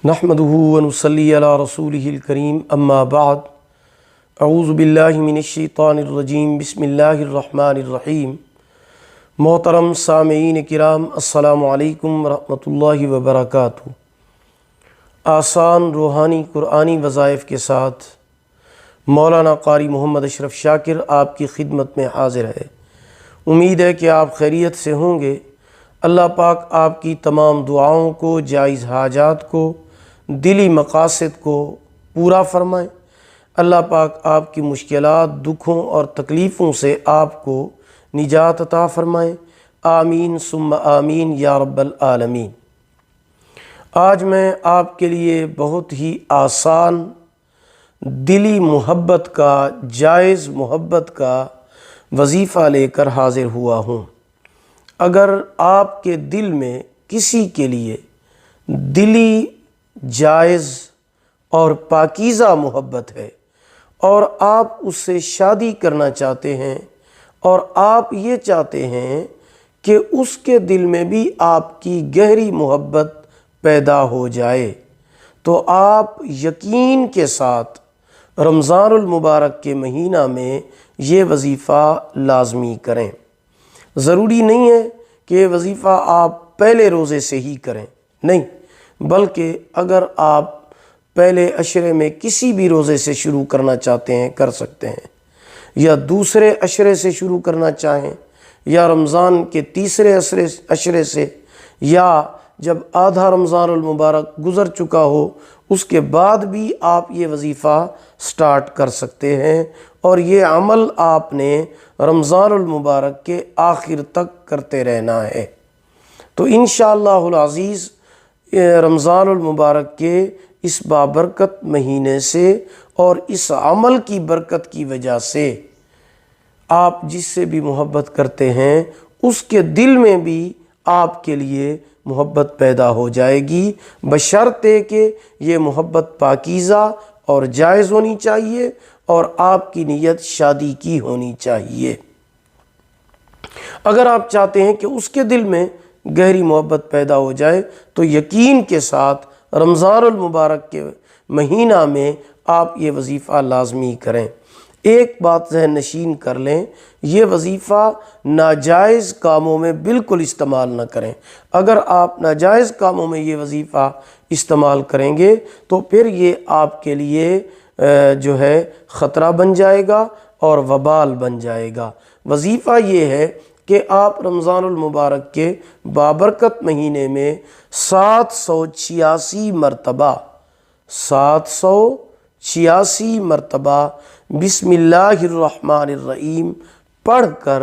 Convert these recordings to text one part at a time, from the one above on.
نحمدہ ونصلی علی رسولہ الکریم اما بعد اعوذ باللہ من الشیطان الرجیم بسم اللہ الرحمن الرحیم۔ محترم سامعین کرام، السلام علیکم ورحمۃ اللہ وبرکاتہ۔ آسان روحانی قرآنی وظائف کے ساتھ مولانا قاری محمد اشرف شاکر آپ کی خدمت میں حاضر ہے۔ امید ہے کہ آپ خیریت سے ہوں گے۔ اللہ پاک آپ کی تمام دعاؤں کو، جائز حاجات کو، دلی مقاصد کو پورا فرمائیں۔ اللہ پاک آپ کی مشکلات، دکھوں اور تکلیفوں سے آپ کو نجات عطا فرمائیں۔ آمین ثم آمین یا رب العالمین۔ آج میں آپ کے لیے بہت ہی آسان دلی محبت کا، جائز محبت کا وظیفہ لے کر حاضر ہوا ہوں۔ اگر آپ کے دل میں کسی کے لیے دلی، جائز اور پاکیزہ محبت ہے اور آپ اس سے شادی کرنا چاہتے ہیں اور آپ یہ چاہتے ہیں کہ اس کے دل میں بھی آپ کی گہری محبت پیدا ہو جائے، تو آپ یقین کے ساتھ رمضان المبارک کے مہینہ میں یہ وظیفہ لازمی کریں۔ ضروری نہیں ہے کہ یہ وظیفہ آپ پہلے روزے سے ہی کریں، نہیں، بلکہ اگر آپ پہلے عشرے میں کسی بھی روزے سے شروع کرنا چاہتے ہیں کر سکتے ہیں، یا دوسرے عشرے سے شروع کرنا چاہیں، یا رمضان کے تیسرے عشرے سے، یا جب آدھا رمضان المبارک گزر چکا ہو اس کے بعد بھی آپ یہ وظیفہ سٹارٹ کر سکتے ہیں، اور یہ عمل آپ نے رمضان المبارک کے آخر تک کرتے رہنا ہے۔ تو انشاءاللہ العزیز رمضان المبارک کے اس بابرکت مہینے سے اور اس عمل کی برکت کی وجہ سے آپ جس سے بھی محبت کرتے ہیں اس کے دل میں بھی آپ کے لیے محبت پیدا ہو جائے گی، بشرطے کہ یہ محبت پاکیزہ اور جائز ہونی چاہیے اور آپ کی نیت شادی کی ہونی چاہیے۔ اگر آپ چاہتے ہیں کہ اس کے دل میں گہری محبت پیدا ہو جائے تو یقین کے ساتھ رمضان المبارک کے مہینہ میں آپ یہ وظیفہ لازمی کریں۔ ایک بات ذہن نشین کر لیں، یہ وظیفہ ناجائز کاموں میں بالکل استعمال نہ کریں۔ اگر آپ ناجائز کاموں میں یہ وظیفہ استعمال کریں گے تو پھر یہ آپ کے لیے جو ہے خطرہ بن جائے گا اور وبال بن جائے گا۔ وظیفہ یہ ہے کہ آپ رمضان المبارک کے بابرکت مہینے میں 786 مرتبہ بسم اللہ الرحمن الرحیم پڑھ کر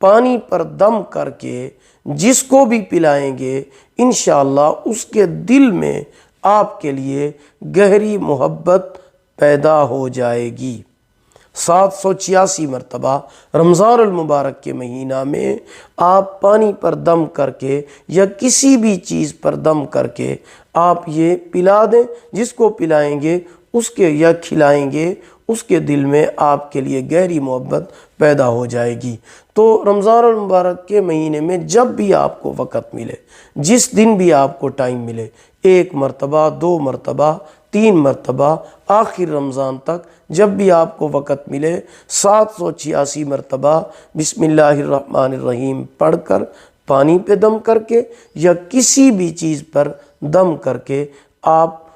پانی پر دم کر کے جس کو بھی پلائیں گے انشاءاللہ اس کے دل میں آپ کے لیے گہری محبت پیدا ہو جائے گی۔ 786 مرتبہ رمضان المبارک کے مہینہ میں آپ پانی پر دم کر کے یا کسی بھی چیز پر دم کر کے آپ یہ پلا دیں، جس کو پلائیں گے اس کے یا کھلائیں گے اس کے دل میں آپ کے لیے گہری محبت پیدا ہو جائے گی۔ تو رمضان المبارک کے مہینے میں جب بھی آپ کو وقت ملے، جس دن بھی آپ کو ٹائم ملے، 1 مرتبہ، 2 مرتبہ، 3 مرتبہ، آخر رمضان تک جب بھی آپ کو وقت ملے 786 مرتبہ بسم اللہ الرحمن الرحیم پڑھ کر پانی پہ دم کر کے یا کسی بھی چیز پر دم کر کے آپ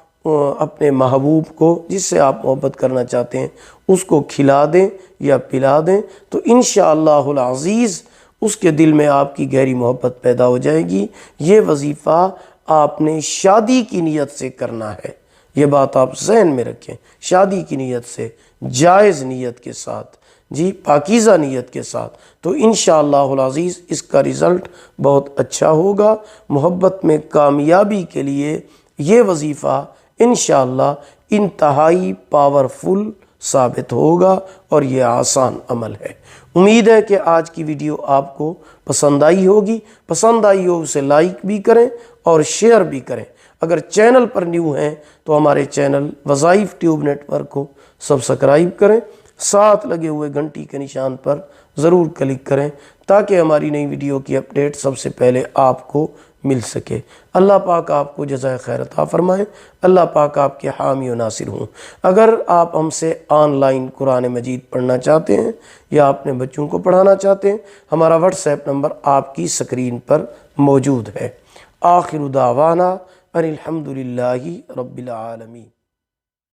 اپنے محبوب کو، جس سے آپ محبت کرنا چاہتے ہیں، اس کو کھلا دیں یا پلا دیں، تو انشاءاللہ العزیز اس کے دل میں آپ کی گہری محبت پیدا ہو جائے گی۔ یہ وظیفہ آپ نے شادی کی نیت سے کرنا ہے، یہ بات آپ ذہن میں رکھیں، شادی کی نیت سے، جائز نیت کے ساتھ، جی پاکیزہ نیت کے ساتھ، تو انشاءاللہ العزیز اس کا رزلٹ بہت اچھا ہوگا۔ محبت میں کامیابی کے لیے یہ وظیفہ انشاءاللہ انتہائی پاورفل ثابت ہوگا اور یہ آسان عمل ہے۔ امید ہے کہ آج کی ویڈیو آپ کو پسند آئی ہوگی۔ پسند آئی ہو اسے لائک بھی کریں اور شیئر بھی کریں۔ اگر چینل پر نیو ہیں تو ہمارے چینل وظائف ٹیوب نیٹ ورک کو سبسکرائب کریں، ساتھ لگے ہوئے گھنٹی کے نشان پر ضرور کلک کریں تاکہ ہماری نئی ویڈیو کی اپڈیٹ سب سے پہلے آپ کو مل سکے۔ اللہ پاک آپ کو جزائے خیر عطا فرمائے، اللہ پاک آپ کے حامی و ناصر ہوں۔ اگر آپ ہم سے آن لائن قرآن مجید پڑھنا چاہتے ہیں یا اپنے بچوں کو پڑھانا چاہتے ہیں، ہمارا واٹس ایپ نمبر آپ کی سکرین پر موجود ہے۔ آخر دعوانا ان الحمد للہ رب العالمین۔